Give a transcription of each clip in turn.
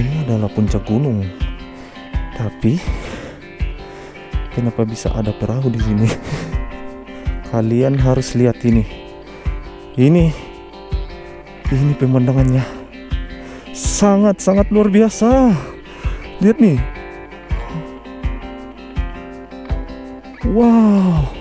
ini adalah puncak gunung. Tapi kenapa bisa ada perahu di sini? Kalian harus lihat ini. Ini pemandangannya sangat-sangat luar biasa. Lihat nih. Wow.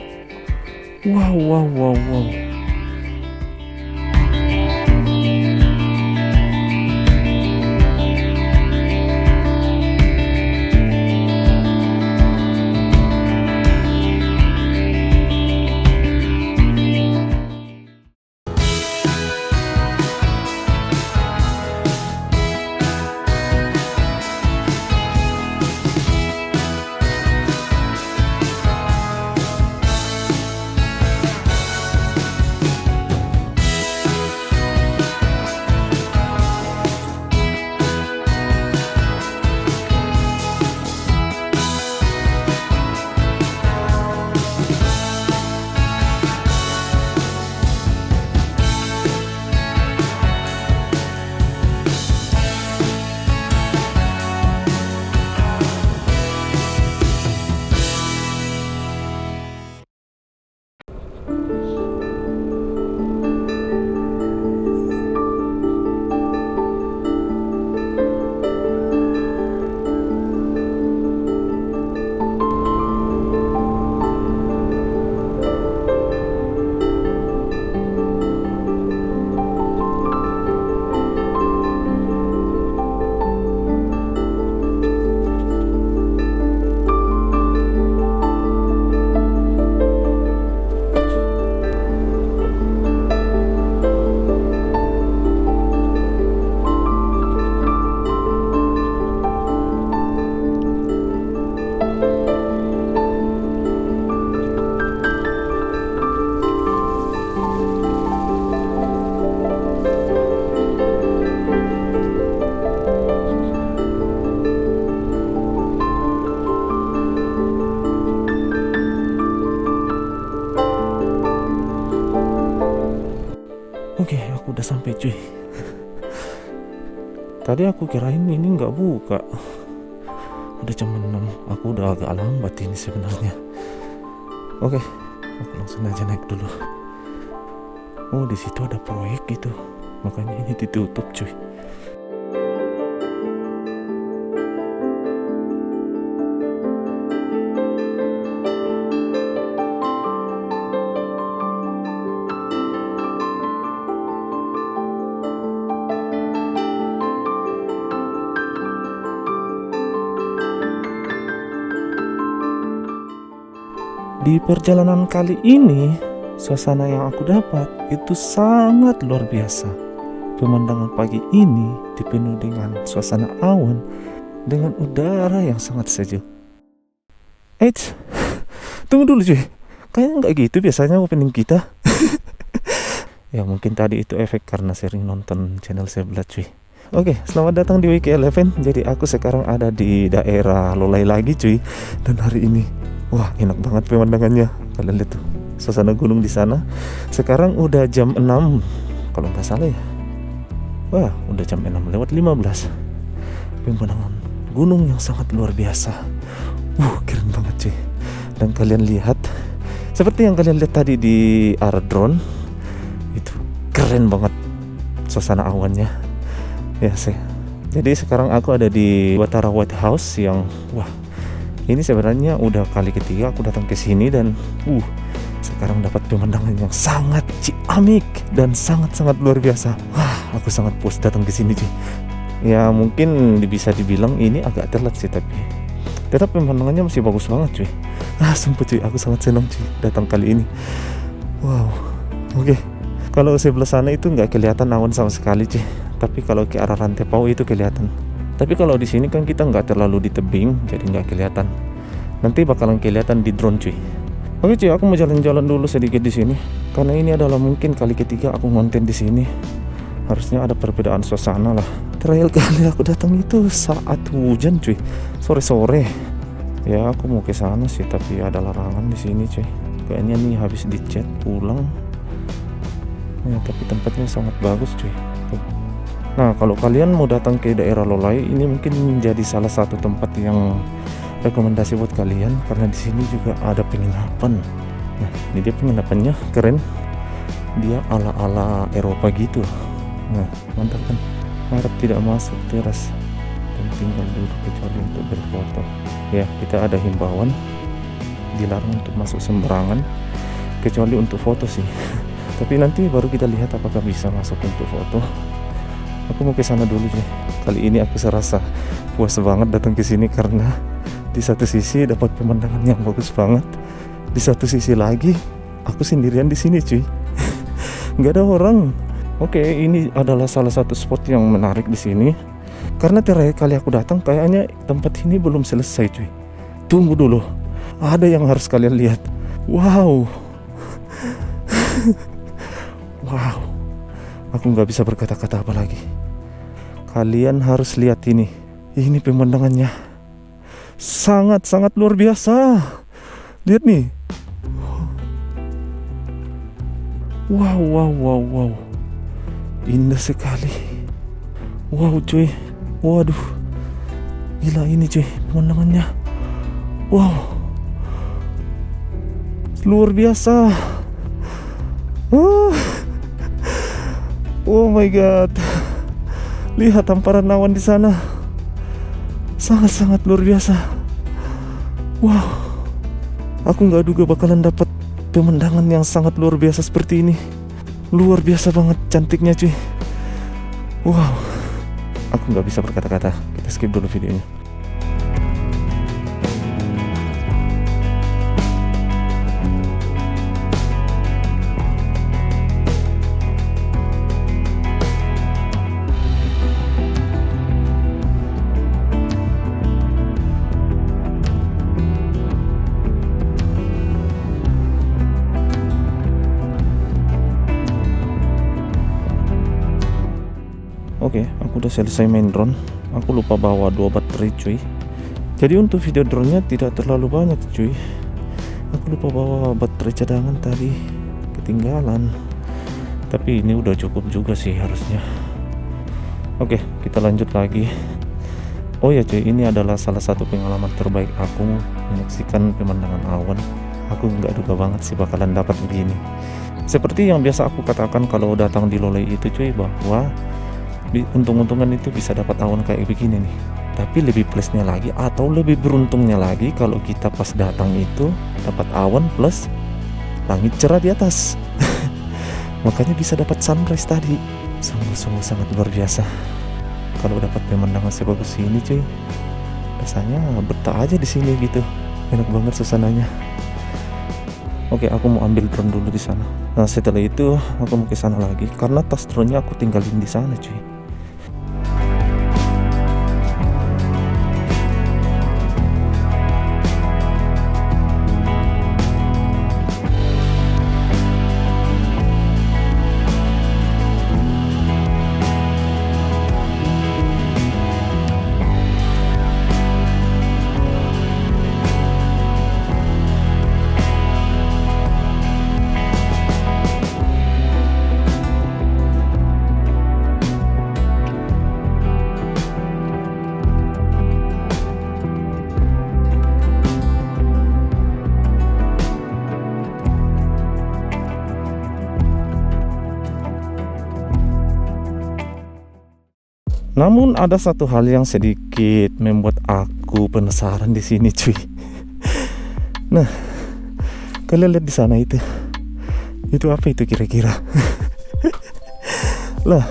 Oke, aku udah sampai cuy. Tadi aku kirain ini nggak buka. Udah jam 6. Aku udah agak lambat ini sebenarnya. Oke, aku langsung aja naik dulu. Oh, di situ ada proyek gitu. Makanya ini ditutup cuy. Di perjalanan kali ini, suasana yang aku dapat itu sangat luar biasa. Pemandangan pagi ini dipenuhi dengan suasana awan dengan udara yang sangat sejuk. Eits, tunggu dulu cuy. Kayaknya nggak gitu biasanya opening kita. Ya mungkin tadi itu efek karena sering nonton channel sebelah cuy. Oke, selamat datang di WK11. Jadi aku sekarang ada di daerah Lolai lagi cuy. Dan hari ini wah, enak banget pemandangannya. Kalian lihat tuh, suasana gunung di sana. Sekarang udah jam 6 kalau nggak salah ya. Wah, udah jam 6 lewat 15. Pemandangan gunung yang sangat luar biasa. Keren banget cuy. Dan kalian lihat, seperti yang kalian lihat tadi di arah drone, itu keren banget suasana awannya. Ya sih. Jadi sekarang aku ada di Watara White House yang ini sebenarnya udah kali ketiga aku datang ke sini dan sekarang dapat pemandangan yang sangat ciamik dan sangat-sangat luar biasa. Aku sangat puas datang ke sini cuy. Ya mungkin bisa dibilang ini agak telat sih, tapi tetap pemandangannya masih bagus banget cuy. Sumpah cuy, aku sangat senang cuy datang kali ini. Wow. Oke. Kalau sebelah sana itu nggak kelihatan awan sama sekali cuy. Tapi kalau ke arah Rantai Pau itu kelihatan. Tapi kalau di sini kan kita nggak terlalu di tebing, jadi nggak kelihatan. Nanti bakalan kelihatan di drone cuy. Oke cuy, aku mau jalan-jalan dulu sedikit di sini. Karena ini adalah mungkin kali ketiga aku ngonten di sini. Harusnya ada perbedaan suasana lah. Terakhir kali aku datang itu saat hujan cuy, sore-sore. Ya aku mau ke sana sih, tapi ada larangan di sini cuy. Kayaknya nih habis dicat pulang. Ya, tapi tempatnya sangat bagus cuy. Tuh. Nah, kalau kalian mau datang ke daerah Lolai, ini mungkin menjadi salah satu tempat yang rekomendasi buat kalian, karena di sini juga ada penginapan. Nah, ini dia penginapannya, keren. Dia ala-ala Eropa gitu. Nah, mantap kan? Harap tidak masuk teras dan tinggal duduk kecuali untuk berfoto. Ya, kita ada himbauan dilarang untuk masuk sembarangan kecuali untuk foto sih. Tapi nanti baru kita lihat apakah bisa masuk untuk foto. Aku mau ke sana dulu sih. Kali ini aku serasa puas banget datang ke sini karena di satu sisi dapat pemandangan yang bagus banget, di satu sisi lagi aku sendirian di sini cuy. Nggak ada orang. Oke, ini adalah salah satu spot yang menarik di sini. Karena terakhir kali aku datang kayaknya tempat ini belum selesai cuy. Tunggu dulu. Ada yang harus kalian lihat. Wow. Wow. Aku nggak bisa berkata-kata apa lagi. Kalian harus lihat ini. Ini pemandangannya sangat-sangat luar biasa. Lihat nih. Wow, wow, wow, wow. Indah sekali. Wow cuy. Waduh. Gila ini cuy pemandangannya. Wow. Luar biasa. Oh my god. Lihat hamparan awan di sana. Sangat-sangat luar biasa. Wow. Aku nggak duga bakalan dapat pemandangan yang sangat luar biasa seperti ini. Luar biasa banget cantiknya cuy. Wow. Aku nggak bisa berkata-kata. Kita skip dulu videonya. Oke, aku udah selesai main drone. Aku lupa bawa 2 baterai cuy. Jadi untuk video drone-nya tidak terlalu banyak cuy. Aku lupa bawa baterai cadangan tadi, ketinggalan. Tapi ini udah cukup juga sih harusnya. Oke, kita lanjut lagi. Oh ya cuy, ini adalah salah satu pengalaman terbaik aku menyaksikan pemandangan awan. Aku nggak duga banget sih bakalan dapat begini. Seperti yang biasa aku katakan kalau datang di Lolai itu cuy, bahwa untung-untungan itu bisa dapat awan kayak begini nih. Tapi lebih plusnya lagi atau lebih beruntungnya lagi kalau kita pas datang itu dapat awan plus langit cerah di atas. Makanya bisa dapat sunrise tadi. Sungguh-sungguh sangat luar biasa. Kalau dapat pemandangan sebagus ini cuy, rasanya betah aja di sini gitu. Enak banget suasananya. Oke, aku mau ambil drone dulu di sana. Nah, setelah itu aku mau ke sana lagi karena tas drone-nya aku tinggalin di sana cuy. Namun ada satu hal yang sedikit membuat aku penasaran di sini cuy. Nah, kalian lihat di sana itu. Itu apa itu kira-kira? Lah,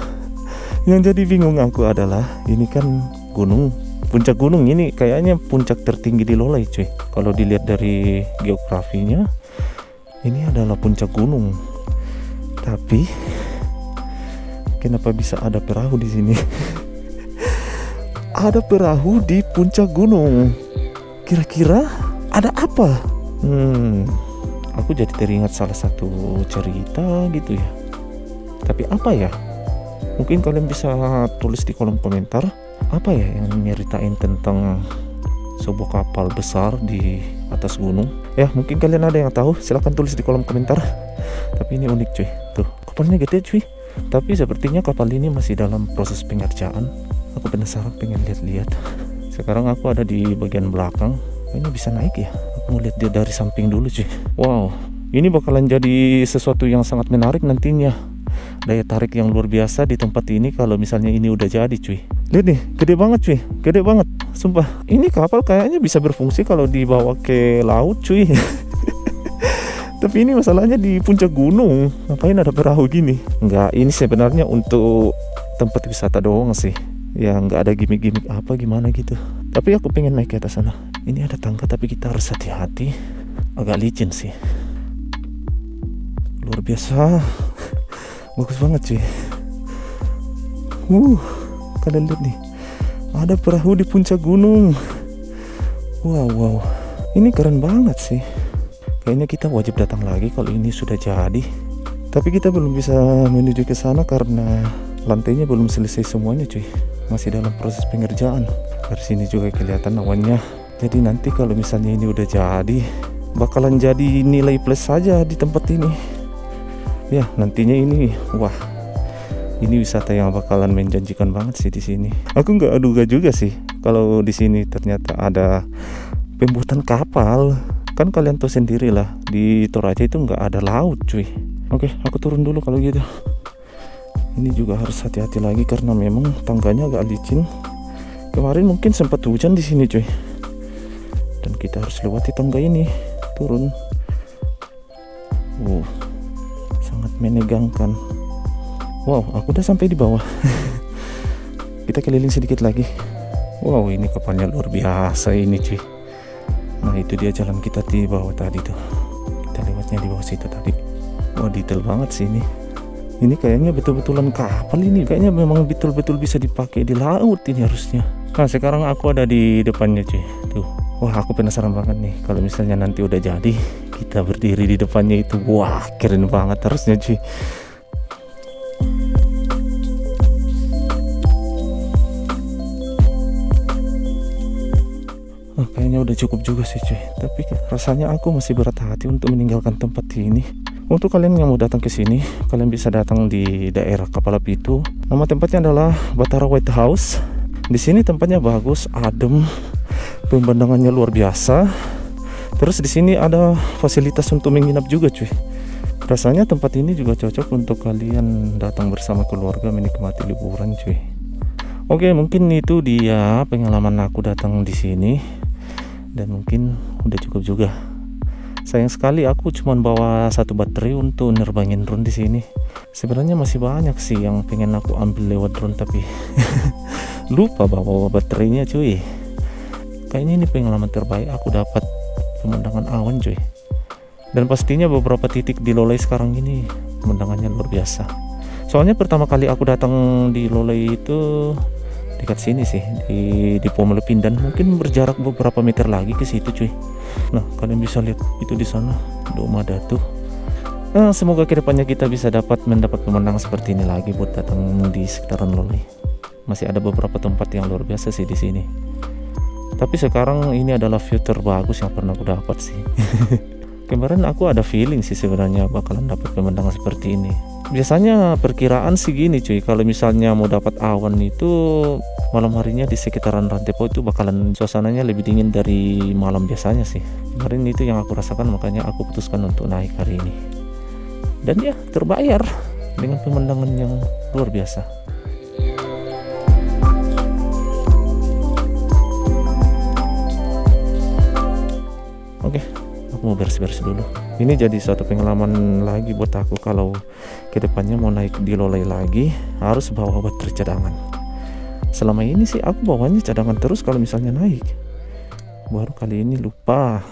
yang jadi bingung aku adalah ini kan gunung, puncak gunung ini kayaknya puncak tertinggi di Lolai cuy. Kalau dilihat dari geografinya, ini adalah puncak gunung. Tapi kenapa bisa ada perahu di sini? Ada perahu di puncak gunung. Kira-kira ada apa? Aku jadi teringat salah satu cerita gitu ya. Tapi apa ya? Mungkin kalian bisa tulis di kolom komentar. Apa ya yang nyeritain tentang sebuah kapal besar di atas gunung? Ya, mungkin kalian ada yang tahu. Silahkan tulis di kolom komentar. Tapi ini unik cuy. Tuh, kapalnya gede cuy. Tapi sepertinya kapal ini masih dalam proses pengerjaan. Aku penasaran pengen lihat-lihat. Sekarang aku ada di bagian belakang. Kayaknya bisa naik ya. Aku mau lihat dia dari samping dulu cuy. Wow, ini bakalan jadi sesuatu yang sangat menarik nantinya. Daya tarik yang luar biasa di tempat ini kalau misalnya ini udah jadi cuy. Lihat nih, gede banget cuy, gede banget. Sumpah, ini kapal kayaknya bisa berfungsi kalau dibawa ke laut cuy. Tapi ini masalahnya di puncak gunung. Ngapain ada perahu gini? Enggak, ini sebenarnya untuk tempat wisata doang sih. Ya nggak ada gimmick-gimmick apa gimana gitu. Tapi aku pengen naik ke atas sana. Ini ada tangga tapi kita harus hati-hati. Agak licin sih. Luar biasa. Bagus banget cuy. Kalian lihat nih, ada perahu di puncak gunung. Wow, ini keren banget sih. Kayaknya kita wajib datang lagi kalau ini sudah jadi. Tapi kita belum bisa menuju ke sana karena lantainya belum selesai semuanya cuy. Masih dalam proses pengerjaan. Dari sini juga kelihatan awannya. Jadi nanti kalau misalnya ini udah jadi, bakalan jadi nilai plus saja di tempat ini. Ya, nantinya ini, wah, ini wisata yang bakalan menjanjikan banget sih di sini. Aku nggak duga juga sih kalau di sini ternyata ada pembuatan kapal. Kan kalian tahu sendiri lah, di Toraja itu nggak ada laut cuy. Oke, aku turun dulu kalau gitu. Ini juga harus hati-hati lagi karena memang tangganya agak licin. Kemarin mungkin sempat hujan di sini cuy. Dan kita harus lewati tangga ini, turun. Sangat menegangkan. Wow, aku udah sampai di bawah. Kita keliling sedikit lagi. Wow, ini kapalnya luar biasa ini cuy. Nah, itu dia jalan kita di bawah tadi tuh. Kita lewatnya di bawah situ tadi. Wah, detail banget sih ini. Ini kayaknya betul-betulan kapal ini. Kayaknya memang betul-betul bisa dipakai di laut ini harusnya. Nah, sekarang aku ada di depannya cuy. Tuh. Wah, aku penasaran banget nih. Kalau misalnya nanti udah jadi, kita berdiri di depannya itu. Wah, keren banget harusnya cuy. Kayaknya udah cukup juga sih cuy. Tapi rasanya aku masih berat hati untuk meninggalkan tempat ini. Untuk kalian yang mau datang ke sini, kalian bisa datang di daerah Kepala Pitu. Nama tempatnya adalah Batara White House. Di sini tempatnya bagus, adem, pemandangannya luar biasa. Terus di sini ada fasilitas untuk menginap juga cuy. Rasanya tempat ini juga cocok untuk kalian datang bersama keluarga menikmati liburan cuy. Oke, mungkin itu dia pengalaman aku datang di sini. Dan mungkin udah cukup juga. Sayang sekali aku cuma bawa satu baterai untuk nerbangin drone di sini. Sebenarnya masih banyak sih yang pengen aku ambil lewat drone tapi lupa bawa baterainya cuy. Kayaknya ini pengalaman terbaik aku dapat pemandangan awan cuy. Dan pastinya beberapa titik di Lolai sekarang ini pemandangannya luar biasa. Soalnya pertama kali aku datang di Lolai itu dekat sini sih, di Pomelepin, dan mungkin berjarak beberapa meter lagi ke situ cuy. Nah, kalian bisa lihat itu di sana, Doma Datu. Nah, semoga kedepannya kita bisa mendapat pemandangan seperti ini lagi buat datang di sekitaran Lolai. Masih ada beberapa tempat yang luar biasa sih di sini. Tapi sekarang ini adalah view terbagus yang pernah aku dapat sih. Kemarin aku ada feeling sih sebenarnya bakalan dapat pemandangan seperti ini. Biasanya perkiraan sih gini cuy, kalau misalnya mau dapat awan itu malam harinya di sekitaran Rantepo itu bakalan suasananya lebih dingin dari malam biasanya sih. Kemarin itu yang aku rasakan, makanya aku putuskan untuk naik hari ini. Dan ya terbayar dengan pemandangan yang luar biasa. Oke, aku mau beres-beres dulu. Ini jadi suatu pengalaman lagi buat aku kalau kedepannya mau naik di Lolai lagi harus bawa baterai cadangan. Selama ini sih aku bawanya cadangan terus kalau misalnya naik. Baru kali ini lupa.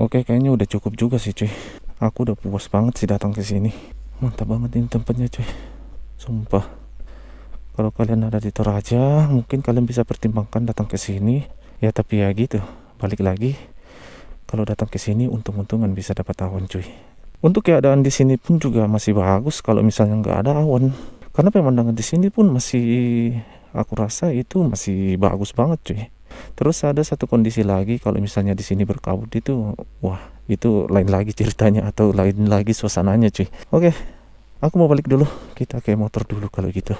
Oke, kayaknya udah cukup juga sih cuy. Aku udah puas banget sih datang ke sini. Mantap banget ini tempatnya cuy. Sumpah. Kalau kalian ada di Toraja, mungkin kalian bisa pertimbangkan datang ke sini. Ya tapi ya gitu. Balik lagi, kalau datang ke sini untung-untungan bisa dapat awan cuy. Untuk keadaan di sini pun juga masih bagus kalau misalnya nggak ada awan. Karena pemandangan di sini pun masih, aku rasa itu masih bagus banget cuy. Terus ada satu kondisi lagi, kalau misalnya di sini berkabut itu, wah itu lain lagi ceritanya atau lain lagi suasananya cuy. Oke, aku mau balik dulu. Kita ke motor dulu kalau gitu.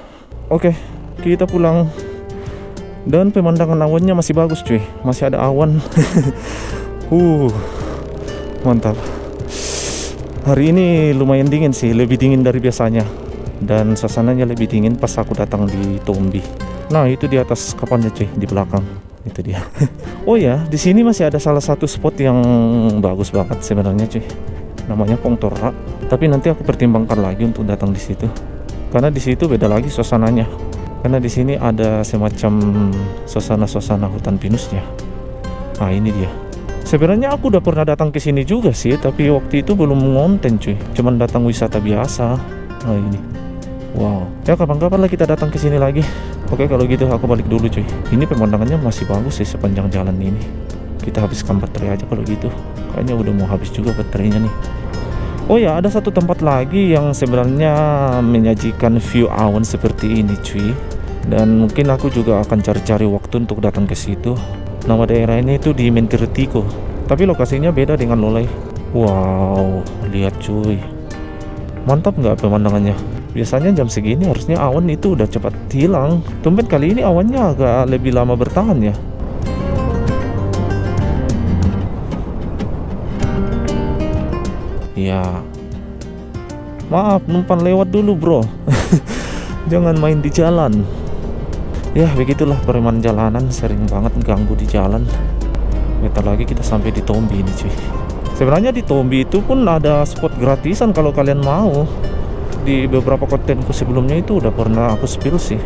Oke, kita pulang. Dan pemandangan awannya masih bagus cuy, masih ada awan. Mantap. Hari ini lumayan dingin sih, lebih dingin dari biasanya. Dan suasananya lebih dingin pas aku datang di Tombi. Nah itu di atas kapalnya cuy, di belakang. Itu dia. Oh ya, di sini masih ada salah satu spot yang bagus banget sebenarnya cuy. Namanya Pongtora. Tapi nanti aku pertimbangkan lagi untuk datang di situ. Karena di situ beda lagi suasananya. Karena di sini ada semacam suasana-suasana hutan pinusnya. Nah ini dia. Sebenarnya aku udah pernah datang ke sini juga sih, tapi waktu itu belum ngonten cuy. Cuman datang wisata biasa. Nah ini. Wow. Ya kapan-kapan lah kita datang ke sini lagi. Oke kalau gitu aku balik dulu cuy. Ini pemandangannya masih bagus sih sepanjang jalan ini. Kita habiskan baterai aja kalau gitu. Kayaknya udah mau habis juga baterainya nih. Oh ya, ada satu tempat lagi yang sebenarnya menyajikan view awan seperti ini cuy. Dan mungkin aku juga akan cari-cari waktu untuk datang ke situ. Nama daerah ini itu di Mentirtiko. Tapi lokasinya beda dengan Lolai. Wow, lihat cuy. Mantap nggak pemandangannya? Biasanya jam segini harusnya awan itu udah cepat hilang. Tumben kali ini awannya agak lebih lama bertahan ya. Ya, maaf numpang lewat dulu bro. Jangan main di jalan. Ya begitulah preman jalanan, sering banget ganggu di jalan. Bentar lagi kita sampai di Tombi ini cuy. Sebenarnya di Tombi itu pun ada spot gratisan kalau kalian mau. Di beberapa kontenku sebelumnya itu udah pernah aku spill sih.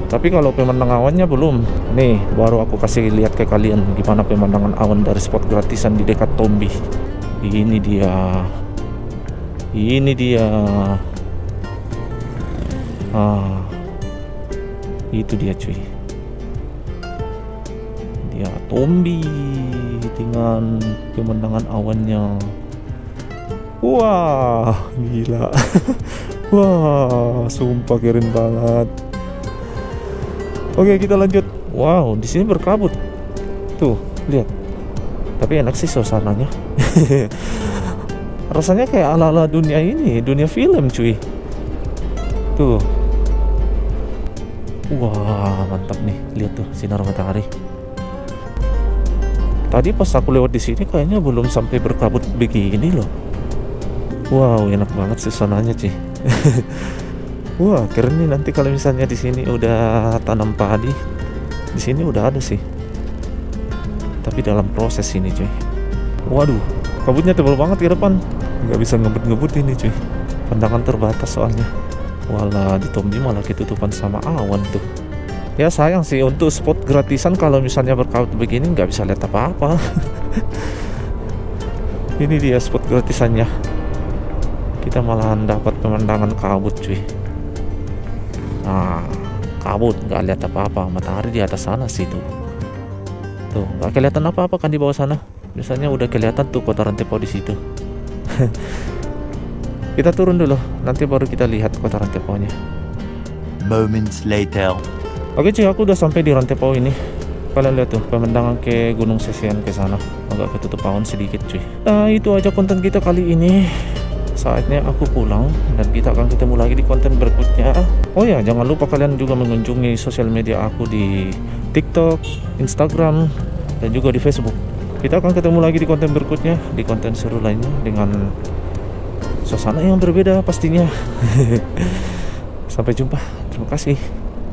Tapi kalau pemandangan awannya belum. Nih baru aku kasih lihat ke kalian gimana pemandangan awan dari spot gratisan di dekat Tombi. Ini dia. Ini dia. Itu dia cuy. Dia Tombi dengan pemandangan awannya. Wah, gila. Wah, sumpah keren banget. Oke, kita lanjut. Wow, di sini berkabut. Tuh, lihat. Tapi enak sih suasananya. Rasanya kayak ala-ala dunia ini, dunia film cuy. Tuh. Wah, mantap nih. Lihat tuh sinar matahari. Tadi pas aku lewat di sini kayaknya belum sampai berkabut begini loh. Wow, enak banget suasananya cuy. Wah, keren nih nanti kalau misalnya di sini udah tanam padi. Di sini udah ada sih. Tapi dalam proses ini cuy. Waduh, kabutnya tebal banget ke depan. Nggak bisa ngebut-ngebut ini cuy. Pandangan terbatas soalnya. Walah, di Tombi malah ketutupan sama awan tuh. Ya sayang sih untuk spot gratisan kalau misalnya berkabut begini nggak bisa lihat apa-apa. Ini dia spot gratisannya. Kita malahan dapat pemandangan kabut cuy. Nah, kabut nggak lihat apa-apa. Matahari di atas sana sih tuh. Tuh nggak kelihatan apa-apa kan di bawah sana. Biasanya udah kelihatan tuh kotoran tepau di situ. Kita turun dulu, nanti baru kita lihat kotoran tepaunya. Moments later. Oke cuy, aku udah sampai di Rantepau ini. Kalian lihat tuh pemandangan ke Gunung Sesian ke sana. Agak ketutup awan sedikit cuy. Nah itu aja konten kita kali ini. Saatnya aku pulang dan kita akan ketemu lagi di konten berikutnya. Oh ya, jangan lupa kalian juga mengunjungi sosial media aku di TikTok, Instagram, dan juga di Facebook. Kita akan ketemu lagi di konten berikutnya, di konten seru lainnya dengan suasana yang berbeda pastinya. Sampai jumpa. Terima kasih.